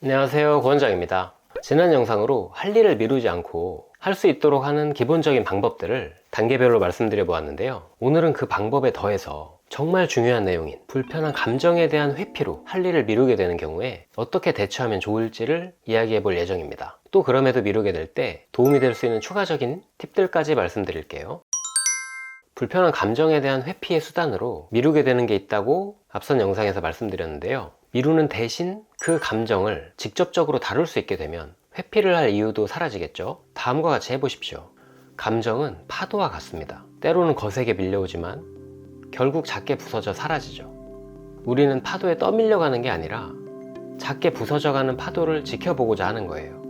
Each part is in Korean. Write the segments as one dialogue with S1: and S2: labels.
S1: 안녕하세요, 고원장입니다. 지난 영상으로 할 일을 미루지 않고 할 수 있도록 하는 기본적인 방법들을 단계별로 말씀드려 보았는데요. 오늘은 그 방법에 더해서 정말 중요한 내용인 불편한 감정에 대한 회피로 할 일을 미루게 되는 경우에 어떻게 대처하면 좋을지를 이야기해 볼 예정입니다. 또 그럼에도 미루게 될 때 도움이 될 수 있는 추가적인 팁들까지 말씀드릴게요. 불편한 감정에 대한 회피의 수단으로 미루게 되는 게 있다고 앞선 영상에서 말씀드렸는데요. 미루는 대신 그 감정을 직접적으로 다룰 수 있게 되면 회피를 할 이유도 사라지겠죠. 다음과 같이 해보십시오. 감정은 파도와 같습니다. 때로는 거세게 밀려오지만 결국 작게 부서져 사라지죠. 우리는 파도에 떠밀려가는 게 아니라 작게 부서져가는 파도를 지켜보고자 하는 거예요.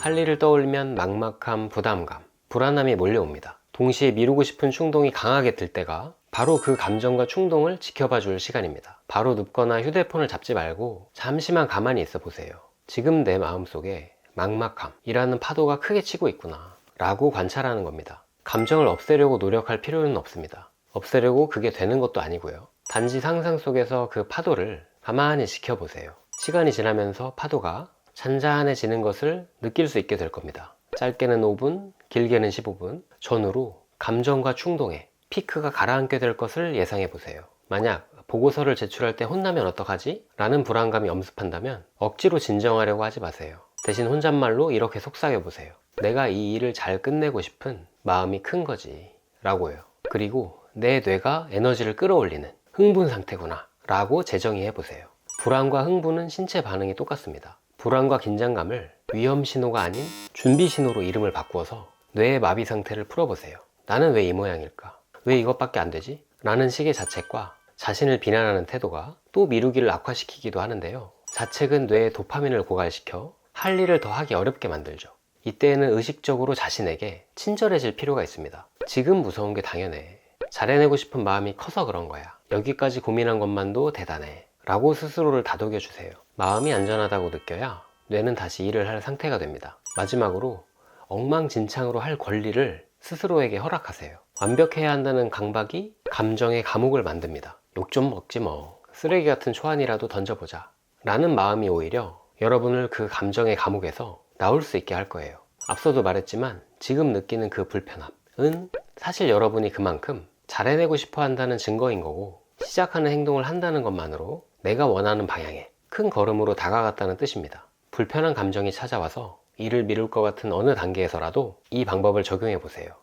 S1: 할 일을 떠올리면 막막함, 부담감, 불안함이 몰려옵니다. 동시에 미루고 싶은 충동이 강하게 들 때가 바로 그 감정과 충동을 지켜봐 줄 시간입니다. 바로 눕거나 휴대폰을 잡지 말고 잠시만 가만히 있어 보세요. 지금 내 마음속에 막막함이라는 파도가 크게 치고 있구나 라고 관찰하는 겁니다. 감정을 없애려고 노력할 필요는 없습니다. 없애려고 그게 되는 것도 아니고요. 단지 상상 속에서 그 파도를 가만히 지켜보세요. 시간이 지나면서 파도가 잔잔해지는 것을 느낄 수 있게 될 겁니다. 짧게는 5분, 길게는 15분 전후로 감정과 충동에 피크가 가라앉게 될 것을 예상해 보세요. 만약 보고서를 제출할 때 혼나면 어떡하지? 라는 불안감이 엄습한다면 억지로 진정하려고 하지 마세요. 대신 혼잣말로 이렇게 속삭여 보세요. 내가 이 일을 잘 끝내고 싶은 마음이 큰 거지 라고요. 그리고 내 뇌가 에너지를 끌어올리는 흥분 상태구나 라고 재정의해 보세요. 불안과 흥분은 신체 반응이 똑같습니다. 불안과 긴장감을 위험 신호가 아닌 준비 신호로 이름을 바꾸어서 뇌의 마비 상태를 풀어보세요. 나는 왜 이 모양일까? 왜 이것밖에 안 되지? 라는 식의 자책과 자신을 비난하는 태도가 또 미루기를 악화시키기도 하는데요. 자책은 뇌에 도파민을 고갈시켜 할 일을 더 하기 어렵게 만들죠. 이때에는 의식적으로 자신에게 친절해질 필요가 있습니다. 지금 무서운 게 당연해. 잘해내고 싶은 마음이 커서 그런 거야. 여기까지 고민한 것만도 대단해. 라고 스스로를 다독여 주세요. 마음이 안전하다고 느껴야 뇌는 다시 일을 할 상태가 됩니다. 마지막으로 엉망진창으로 할 권리를 스스로에게 허락하세요. 완벽해야 한다는 강박이 감정의 감옥을 만듭니다. 욕 좀 먹지 뭐. 쓰레기 같은 초안이라도 던져보자. 라는 마음이 오히려 여러분을 그 감정의 감옥에서 나올 수 있게 할 거예요. 앞서도 말했지만 지금 느끼는 그 불편함은 사실 여러분이 그만큼 잘해내고 싶어 한다는 증거인 거고, 시작하는 행동을 한다는 것만으로 내가 원하는 방향에 큰 걸음으로 다가갔다는 뜻입니다. 불편한 감정이 찾아와서 일을 미룰 것 같은 어느 단계에서라도 이 방법을 적용해 보세요.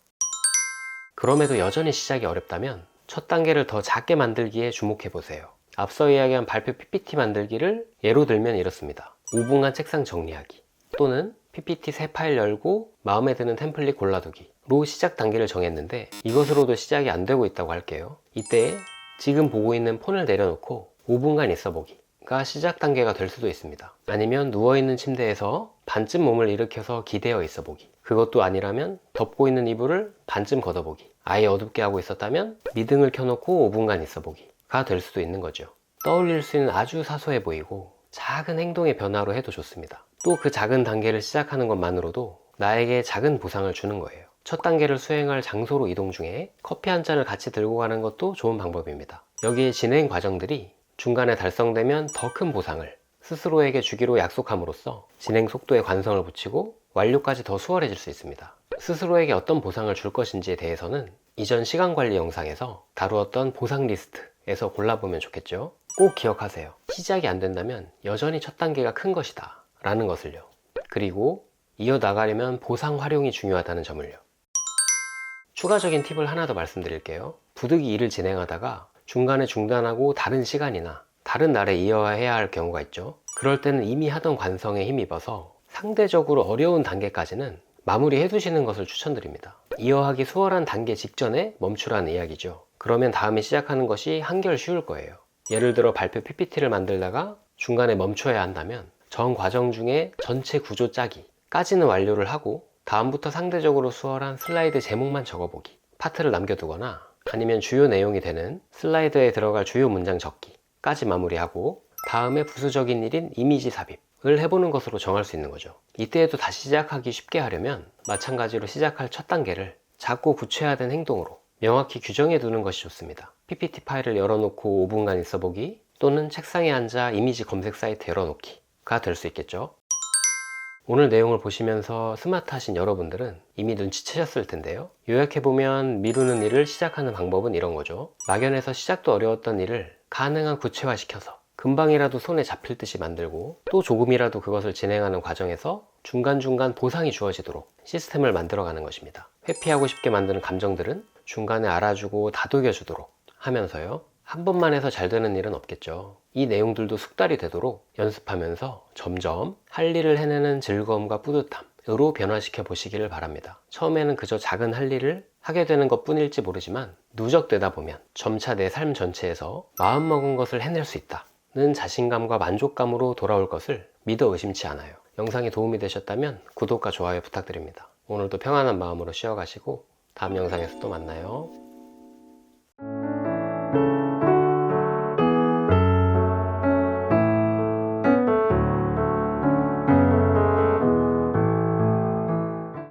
S1: 그럼에도 여전히 시작이 어렵다면 첫 단계를 더 작게 만들기에 주목해 보세요. 앞서 이야기한 발표 PPT 만들기를 예로 들면 이렇습니다. 5분간 책상 정리하기, 또는 PPT 새 파일 열고 마음에 드는 템플릿 골라두기로 시작 단계를 정했는데, 이것으로도 시작이 안 되고 있다고 할게요. 이때 지금 보고 있는 폰을 내려놓고 5분간 있어 보기가 시작 단계가 될 수도 있습니다. 아니면 누워있는 침대에서 반쯤 몸을 일으켜서 기대어 있어 보기, 그것도 아니라면 덮고 있는 이불을 반쯤 걷어보기, 아예 어둡게 하고 있었다면 미등을 켜놓고 5분간 있어 보기가 될 수도 있는 거죠. 떠올릴 수 있는 아주 사소해 보이고 작은 행동의 변화로 해도 좋습니다. 또 그 작은 단계를 시작하는 것만으로도 나에게 작은 보상을 주는 거예요. 첫 단계를 수행할 장소로 이동 중에 커피 한 잔을 같이 들고 가는 것도 좋은 방법입니다. 여기에 진행 과정들이 중간에 달성되면 더 큰 보상을 스스로에게 주기로 약속함으로써 진행 속도에 관성을 붙이고 완료까지 더 수월해질 수 있습니다. 스스로에게 어떤 보상을 줄 것인지에 대해서는 이전 시간관리 영상에서 다루었던 보상 리스트에서 골라보면 좋겠죠. 꼭 기억하세요. 시작이 안 된다면 여전히 첫 단계가 큰 것이다 라는 것을요. 그리고 이어나가려면 보상 활용이 중요하다는 점을요. 추가적인 팁을 하나 더 말씀드릴게요. 부득이 일을 진행하다가 중간에 중단하고 다른 시간이나 다른 날에 이어해야 할 경우가 있죠. 그럴 때는 이미 하던 관성에 힘입어서 상대적으로 어려운 단계까지는 마무리해 두시는 것을 추천드립니다. 이어하기 수월한 단계 직전에 멈추라는 이야기죠. 그러면 다음에 시작하는 것이 한결 쉬울 거예요. 예를 들어 발표 PPT를 만들다가 중간에 멈춰야 한다면 전 과정 중에 전체 구조 짜기까지는 완료를 하고 다음부터 상대적으로 수월한 슬라이드 제목만 적어보기, 파트를 남겨두거나 아니면 주요 내용이 되는 슬라이드에 들어갈 주요 문장 적기까지 마무리하고 다음에 부수적인 일인 이미지 삽입을 해보는 것으로 정할 수 있는 거죠. 이때에도 다시 시작하기 쉽게 하려면 마찬가지로 시작할 첫 단계를 작고 구체화된 행동으로 명확히 규정해 두는 것이 좋습니다. PPT 파일을 열어놓고 5분간 있어보기, 또는 책상에 앉아 이미지 검색 사이트 열어놓기, 될 수 있겠죠. 오늘 내용을 보시면서 스마트하신 여러분들은 이미 눈치채셨을 텐데요. 요약해보면 미루는 일을 시작하는 방법은 이런 거죠. 막연해서 시작도 어려웠던 일을 가능한 구체화시켜서 금방이라도 손에 잡힐 듯이 만들고, 또 조금이라도 그것을 진행하는 과정에서 중간중간 보상이 주어지도록 시스템을 만들어가는 것입니다. 회피하고 싶게 만드는 감정들은 중간에 알아주고 다독여주도록 하면서요. 한 번만 해서 잘 되는 일은 없겠죠. 이 내용들도 숙달이 되도록 연습하면서 점점 할 일을 해내는 즐거움과 뿌듯함으로 변화시켜 보시기를 바랍니다. 처음에는 그저 작은 할 일을 하게 되는 것 뿐일지 모르지만, 누적되다 보면 점차 내 삶 전체에서 마음먹은 것을 해낼 수 있다는 자신감과 만족감으로 돌아올 것을 믿어 의심치 않아요. 영상이 도움이 되셨다면 구독과 좋아요 부탁드립니다. 오늘도 평안한 마음으로 쉬어가시고 다음 영상에서 또 만나요.